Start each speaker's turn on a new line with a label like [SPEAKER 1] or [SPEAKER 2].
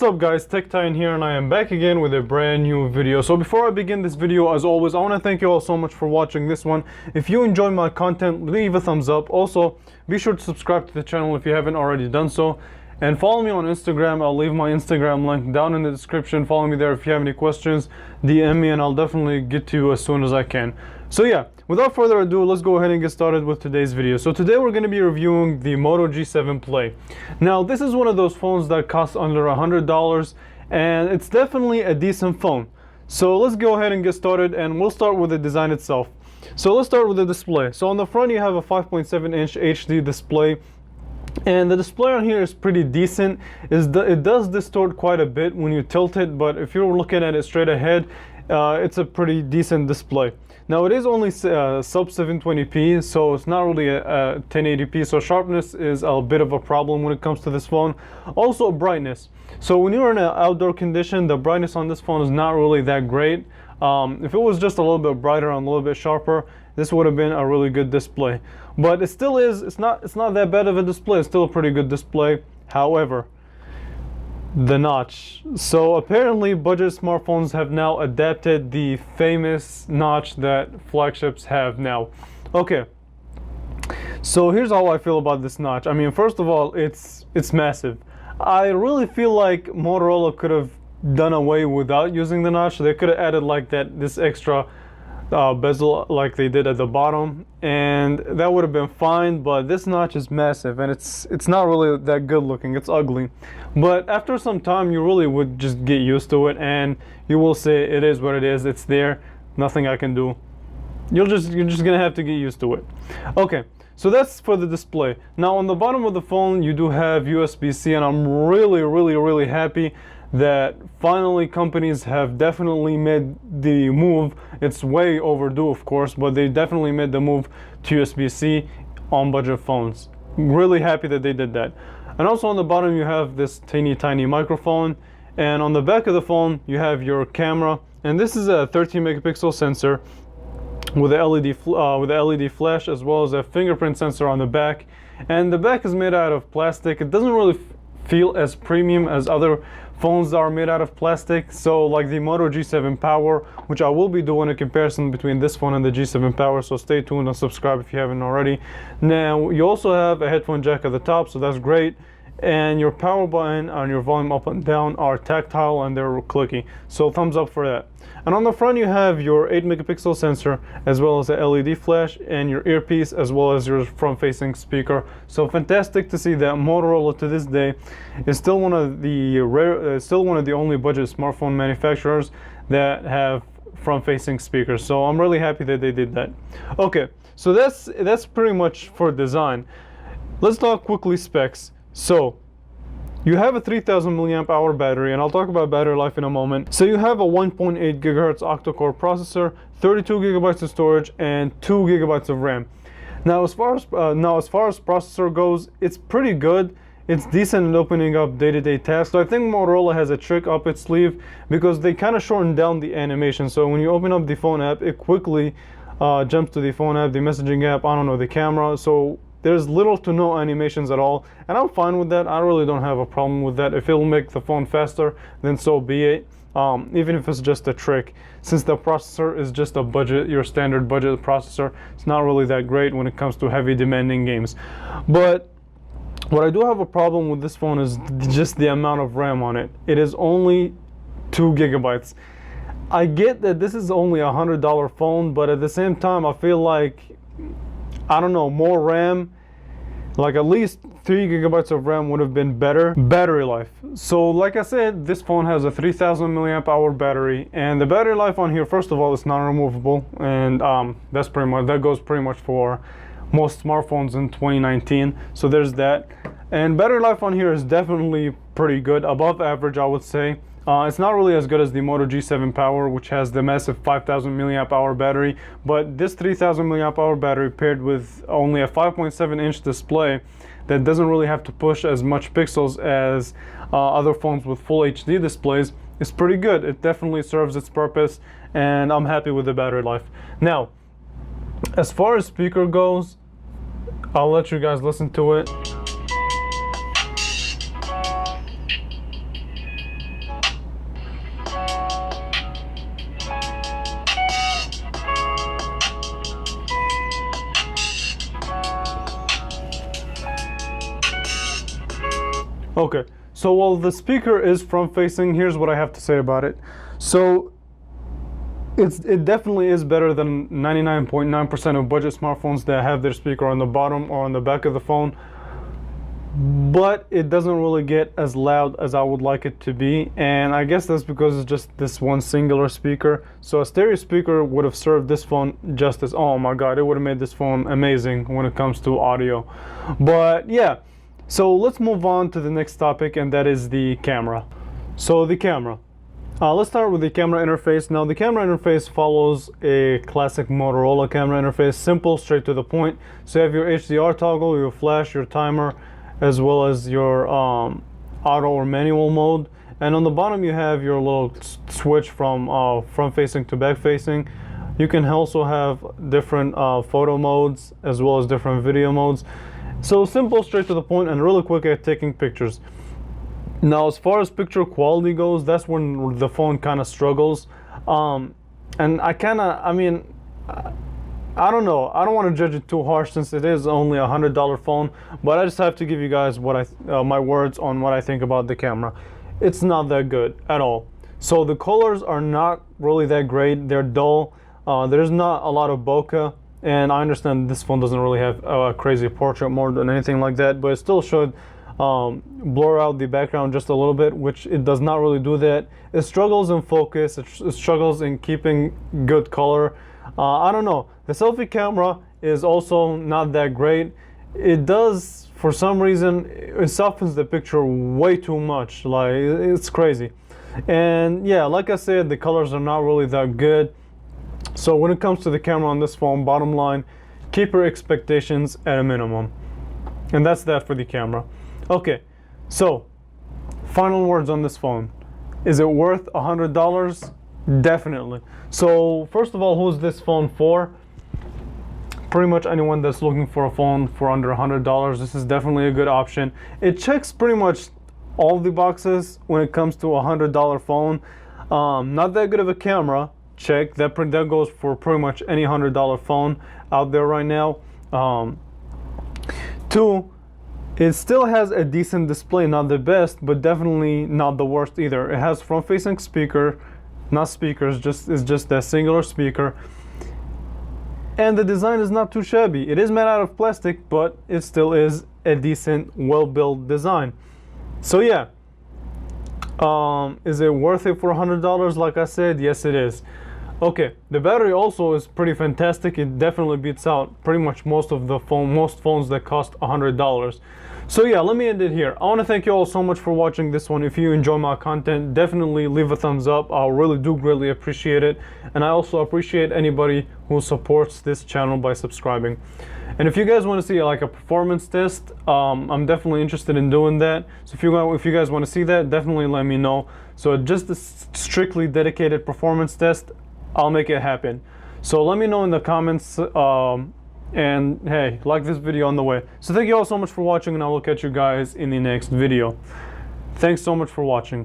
[SPEAKER 1] What's up guys, TechTitan here, and I am back again with a brand new video. So before I begin this video, as always, I want to thank you all so much for watching this one. If you enjoy my content, leave a thumbs up. Also, be sure to subscribe to the channel if you haven't already done so. And follow me on Instagram. I'll leave my Instagram link down in the description. Follow me there if you have any questions. DM me and I'll definitely get to you as soon as I can. So yeah, without further ado, let's go ahead and get started with today's video. So today we're going to be reviewing the Moto G7 Play. Now this is one of those phones that costs under $100 and it's definitely a decent phone. So let's go ahead and get started, and we'll start with the design itself. So let's start with the display. So on the front you have a 5.7-inch HD display. And the display on here is pretty decent. It does distort quite a bit when you tilt it, but if you're looking at it straight ahead, it's a pretty decent display. Now it is only sub 720p, so it's not really a 1080p, so sharpness is a bit of a problem when it comes to this phone. Also brightness. So when you're in an outdoor condition, the brightness on this phone is not really that great. If it was just a little bit brighter and a little bit sharper, this would have been a really good display. But it still is, it's not that bad of a display. It's still a pretty good display. However, the notch. So apparently budget smartphones have now adapted the famous notch that flagships have now. Okay, so here's how I feel about this notch. I mean, first of all, it's massive. I really feel like Motorola could have done away without using the notch. They could have added like this extra bezel like they did at the bottom, and that would have been fine. But this notch is massive and it's not really that good looking. It's ugly, but after some time you really would just get used to it and you will say it is what it is. It's there, nothing I can do. You're just gonna have to get used to it. Okay, so that's for the display. Now on the bottom of the phone you do have USB-C, and I'm really happy that finally companies have definitely made the move. It's way overdue, of course, but they definitely made the move to USB-C on budget phones. Really happy that they did that. And also on the bottom you have this tiny microphone, and on the back of the phone you have your camera, and this is a 13 megapixel sensor with a LED flash, as well as a fingerprint sensor on the back. And the back is made out of plastic. It doesn't really feel as premium as other phones that are made out of plastic, so like the Moto G7 Power, which I will be doing a comparison between this phone and the G7 Power, so stay tuned and subscribe if you haven't already. Now you also have a headphone jack at the top, so that's great, and your power button and your volume up and down are tactile and they're clicky, so thumbs up for that. And on the front you have your 8 megapixel sensor, as well as a LED flash, and your earpiece, as well as your front facing speaker. So fantastic to see that Motorola to this day is still one of the only budget smartphone manufacturers that have front facing speakers. So I'm really happy that they did that. Okay, so that's pretty much for design. Let's talk quickly specs. So you have a 3000 milliamp hour battery, and I'll talk about battery life in a moment. So you have a 1.8 gigahertz octa-core processor, 32 gigabytes of storage, and 2 gigabytes of RAM. Now as far as processor goes, it's pretty good. It's decent in opening up day-to-day tasks. So I think Motorola has a trick up its sleeve, because they kind of shortened down the animation. So when you open up the phone app, it quickly jumps to the phone app, the messaging app, I don't know, the camera. So there's little to no animations at all, and I'm fine with that. I really don't have a problem with that. If it'll make the phone faster, then so be it. Even if it's just a trick, since the processor is just a budget, your standard budget processor, it's not really that great when it comes to heavy demanding games. But what I do have a problem with this phone is just the amount of RAM on it. It is only 2 gigabytes. I get that this is only a $100 phone, but at the same time I feel like, I don't know, more RAM, like at least 3 gigabytes of RAM would have been better. Battery life. So like I said, this phone has a 3000 milliamp hour battery, and the battery life on here, first of all, is non-removable, and that goes pretty much for most smartphones in 2019. So there's that. And battery life on here is definitely pretty good, above average, I would say. It's not really as good as the Moto G7 Power, which has the massive 5000 milliamp hour battery, but this 3000 milliamp hour battery paired with only a 5.7-inch display that doesn't really have to push as much pixels as other phones with full HD displays is pretty good. It definitely serves its purpose, and I'm happy with the battery life. Now, as far as speaker goes, I'll let you guys listen to it. Okay, so while the speaker is front facing, here's what I have to say about it. So it definitely is better than 99.9% of budget smartphones that have their speaker on the bottom or on the back of the phone, but it doesn't really get as loud as I would like it to be, and I guess that's because it's just this one singular speaker. So a stereo speaker would have served this phone just as, oh my god, it would have made this phone amazing when it comes to audio. But yeah, so let's move on to the next topic, and that is the camera. So the camera. Let's start with the camera interface. Now the camera interface follows a classic Motorola camera interface, simple, straight to the point. So you have your HDR toggle, your flash, your timer, as well as your auto or manual mode. And on the bottom you have your little switch from front facing to back facing. You can also have different photo modes as well as different video modes. So simple, straight to the point, and really quick at taking pictures. Now, as far as picture quality goes, that's when the phone kind of struggles. And I don't know. I don't want to judge it too harsh since it is only a $100 phone, but I just have to give you guys what my words on what I think about the camera. It's not that good at all. So the colors are not really that great. They're dull. There's not a lot of bokeh, and I understand this phone doesn't really have a crazy portrait mode or anything like that, but it still should blur out the background just a little bit, which it does not really do that. It struggles in focus. It struggles in keeping good color. I don't know. The selfie camera is also not that great. It does, for some reason, it softens the picture way too much. Like, it's crazy. And yeah, like I said, the colors are not really that good. So when it comes to the camera on this phone, bottom line, keep your expectations at a minimum. And that's that for the camera. Okay, so final words on this phone. Is it worth $100? Definitely. So first of all, who's this phone for? Pretty much anyone that's looking for a phone for under $100. This is definitely a good option. It checks pretty much all the boxes when it comes to a $100 phone. Not that good of a camera, check. That goes for pretty much any $100 phone out there right now. Two, it still has a decent display, not the best, but definitely not the worst either. It has front-facing speaker, not speakers, it's just that singular speaker. And the design is not too shabby. It is made out of plastic, but it still is a decent, well-built design. So yeah, is it worth it for $100? Like I said, yes it is. Okay, the battery also is pretty fantastic. It definitely beats out pretty much most phones that cost $100. So yeah, let me end it here. I want to thank you all so much for watching this one. If you enjoy my content, definitely leave a thumbs up. I really do greatly appreciate it. And I also appreciate anybody who supports this channel by subscribing. And if you guys want to see like a performance test, I'm definitely interested in doing that. So if you guys want to see that, definitely let me know. So just a strictly dedicated performance test, I'll make it happen. So let me know in the comments, and hey, like this video on the way. So thank you all so much for watching, and I will catch you guys in the next video. Thanks so much for watching.